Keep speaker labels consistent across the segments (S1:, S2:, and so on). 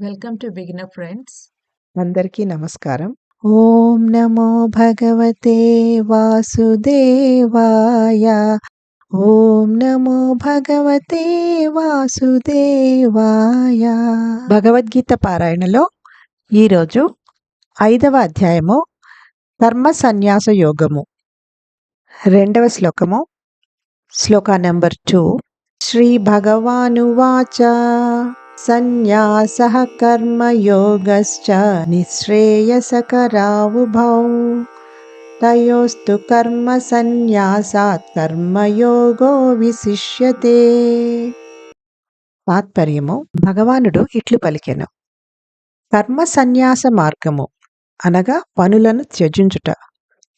S1: Welcome to beginner friends.
S2: అందరికీ నమస్కారం. ఓం నమో భగవతే వాసుదేవాయ. ఓం నమో భగవతే వాసుదేవాయ. భగవద్గీత పారాయణలో ఈరోజు 5వ అధ్యాయము కర్మ సన్యాస యోగము. 2వ శ్లోకము, శ్లోక నంబర్ 2. శ్రీ భగవానువాచ సన్యాసః కర్మయోగశ్చ నిశ్రేయసకరావుభౌ తయోస్తు కర్మ సన్యాసాత్ కర్మయోగో విశిష్యతే. తాత్పర్యము: భగవానుడు ఇట్లు పలికెను. కర్మ సన్యాస మార్గము అనగా పనులను త్యజించుట,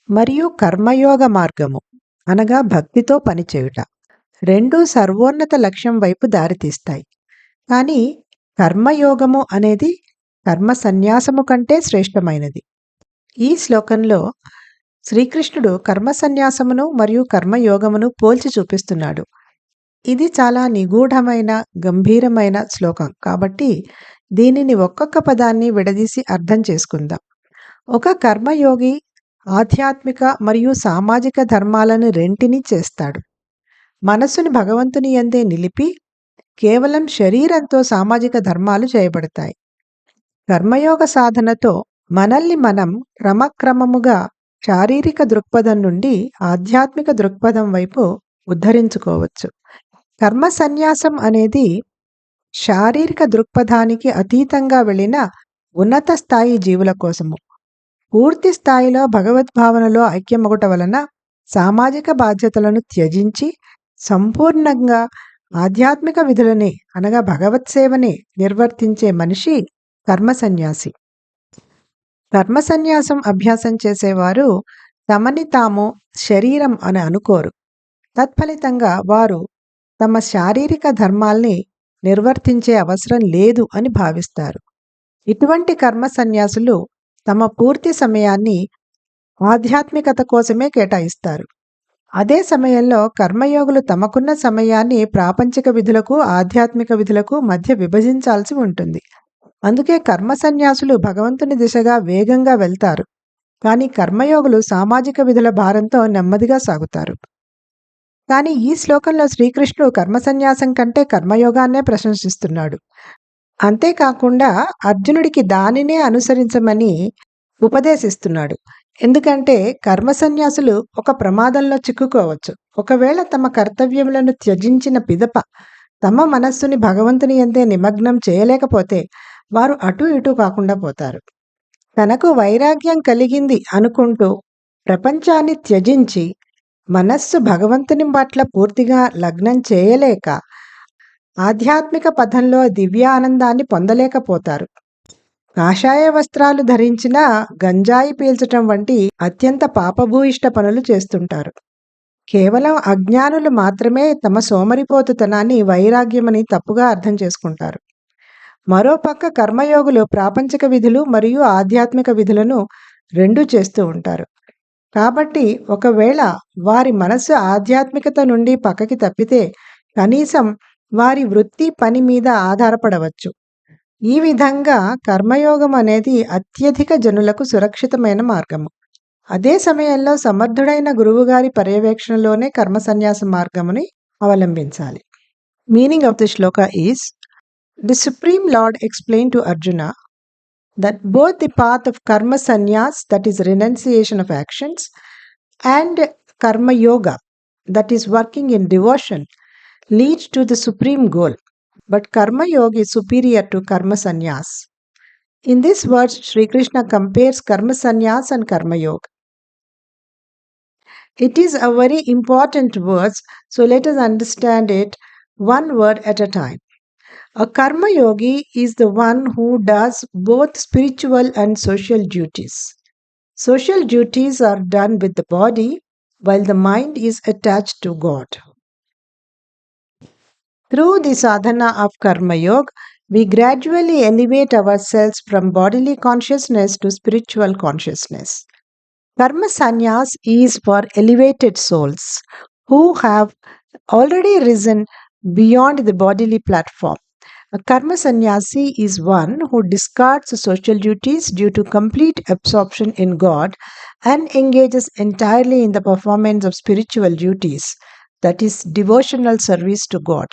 S2: మరియు కర్మయోగ మార్గము అనగా భక్తితో పనిచేయుట రెండూ సర్వోన్నత లక్ష్యం వైపు దారితీస్తాయి. కానీ కర్మయోగము అనేది కర్మ సన్యాసము కంటే శ్రేష్టమైనది. ఈ శ్లోకంలో శ్రీకృష్ణుడు కర్మ సన్యాసమును మరియు కర్మయోగమును పోల్చి చూపిస్తున్నాడు. ఇది చాలా నిగూఢమైన, గంభీరమైన శ్లోకం కాబట్టి దీనిని ఒక్కొక్క పదాన్ని విడదీసి అర్థం చేసుకుందాం. ఒక కర్మయోగి ఆధ్యాత్మిక మరియు సామాజిక ధర్మాలను రెంటినీ చేస్తాడు. మనస్సుని భగవంతుని యందే నిలిపి కేవలం శరీరంతో సామాజిక ధర్మాలు చేయబడతాయి. కర్మయోగ సాధనతో మనల్ని మనం క్రమక్రమముగా శారీరక దృక్పథం నుండి ఆధ్యాత్మిక దృక్పథం వైపు ఉద్ధరించుకోవచ్చు. కర్మ సన్యాసం అనేది శారీరక దృక్పథానికి అతీతంగా వెళ్ళిన ఉన్నత స్థాయి జీవుల కోసము. పూర్తి స్థాయిలో భగవద్భావనలో ఐక్యమగుట వలన సామాజిక బాధ్యతలను త్యజించి సంపూర్ణంగా ఆధ్యాత్మిక విధులని అనగా భగవత్ సేవని నిర్వర్తించే మనిషి కర్మ సన్యాసి. కర్మ సన్యాసం అభ్యాసం చేసేవారు తమని తాము శరీరం అని అనుకోరు. తత్ఫలితంగా వారు తమ శారీరక ధర్మాల్ని నిర్వర్తించే అవసరం లేదు అని భావిస్తారు. ఇటువంటి కర్మ సన్యాసులు తమ పూర్తి సమయాన్ని ఆధ్యాత్మికత కోసమే కేటాయిస్తారు. అదే సమయంలో కర్మయోగులు తమకున్న సమయాన్ని ప్రాపంచిక విధులకు, ఆధ్యాత్మిక విధులకు మధ్య విభజించాల్సి ఉంటుంది. అందుకే కర్మ సన్యాసులు భగవంతుని దిశగా వేగంగా వెళ్తారు, కానీ కర్మయోగులు సామాజిక విధుల భారంతో నెమ్మదిగా సాగుతారు. కానీ ఈ శ్లోకంలో శ్రీకృష్ణుడు కర్మ సన్యాసం కంటే కర్మయోగాన్నే ప్రశంసిస్తున్నాడు. అంతేకాకుండా అర్జునుడికి దానినే అనుసరించమని ఉపదేశిస్తున్నాడు. ఎందుకంటే కర్మ సన్యాసులు ఒక ప్రమాదంలో చిక్కుకోవచ్చు. ఒకవేళ తమ కర్తవ్యములను త్యజించిన పిదప తమ మనస్సుని భగవంతుని యందే నిమగ్నం చేయలేకపోతే వారు అటు ఇటు కాకుండా పోతారు. తనకు వైరాగ్యం కలిగింది అనుకుంటూ ప్రపంచాన్ని త్యజించి మనస్సు భగవంతుని పట్ల పూర్తిగా లగ్నం చేయలేక ఆధ్యాత్మిక పథంలో దివ్యానందాన్ని పొందలేకపోతారు. కాషాయ వస్త్రాలు ధరించిన గంజాయి పీల్చటం వంటి అత్యంత పాపభూయిష్ట పనులు చేస్తుంటారు. కేవలం అజ్ఞానులు మాత్రమే తమ సోమరిపోతుతనాన్ని వైరాగ్యమని తప్పుగా అర్థం చేసుకుంటారు. మరోపక్క కర్మయోగులు ప్రాపంచిక విధులు మరియు ఆధ్యాత్మిక విధులను రెండూ చేస్తూ ఉంటారు. కాబట్టి ఒకవేళ వారి మనస్సు ఆధ్యాత్మికత నుండి పక్కకి తప్పితే కనీసం వారి వృత్తి పని మీద ఆధారపడవచ్చు. ఈ విధంగా కర్మయోగం అనేది అత్యధిక జనులకు సురక్షితమైన మార్గము. అదే సమయంలో సమర్థుడైన గురువుగారి పర్యవేక్షణలోనే కర్మ సన్యాస మార్గముని అవలంబించాలి. మీనింగ్ ఆఫ్ ది శ్లోక is: the supreme lord explain to Arjuna that both the path of karma sannyas, that is renunciation of actions, and karma yoga, that is working in devotion, leads to the supreme goal. But karma yoga is superior to karma sannyas. In this verse, Sri Krishna compares karma sannyas and karma yoga. It is a very important verse, so let us understand it one word at a time. A karma yogi is the one who does both spiritual and social duties. Social duties are done with the body, while the mind is attached to God. Through the sadhana of Karma Yoga, we gradually elevate ourselves from bodily consciousness to spiritual consciousness. Karma sannyas is for elevated souls who have already risen beyond the bodily platform. A karma sannyasi is one who discards social duties due to complete absorption in God and engages entirely in the performance of spiritual duties, that is, devotional service to God.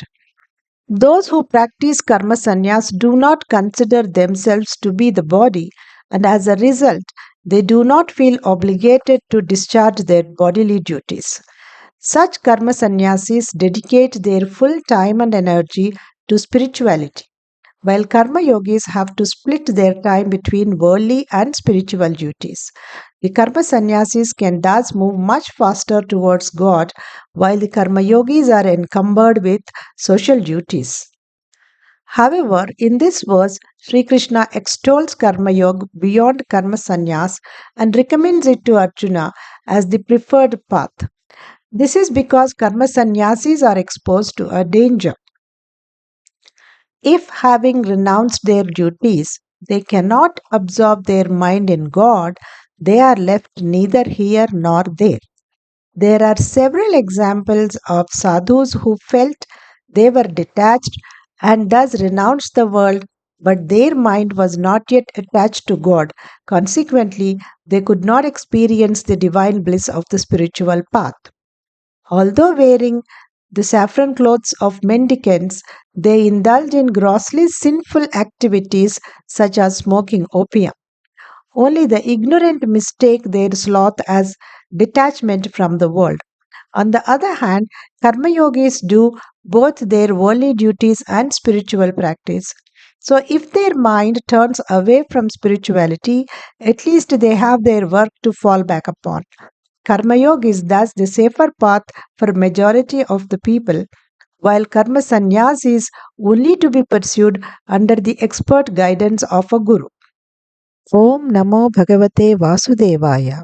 S2: Those who practice karma sannyas do not consider themselves to be the body, and as a result, they do not feel obligated to discharge their bodily duties. Such karma sannyasis dedicate their full time and energy to spirituality, while karma yogis have to split their time between worldly and spiritual duties. The karma sannyasis can thus move much faster towards God, while the karma yogis are encumbered with social duties. However, in this verse, Sri Krishna extols Karma Yoga beyond Karma Sannyas and recommends it to Arjuna as the preferred path. This is because Karma Sannyasis are exposed to a danger. If, having renounced their duties, they cannot absorb their mind in God, they are left neither here nor there. There are several examples of sadhus who felt they were detached and thus renounced the world, but their mind was not yet attached to God. Consequently, they could not experience the divine bliss of the spiritual path. Although wearing the saffron clothes of mendicants, they indulge in grossly sinful activities such as smoking opium. Only the ignorant mistake their sloth as detachment from the world. On the other hand, karma yogis do both their worldly duties and spiritual practice. So, if their mind turns away from spirituality, at least they have their work to fall back upon. Karma yoga is thus the safer path for majority of the people, while karma sannyas is only to be pursued under the expert guidance of a guru. Om Namo Bhagavate Vasudevaya.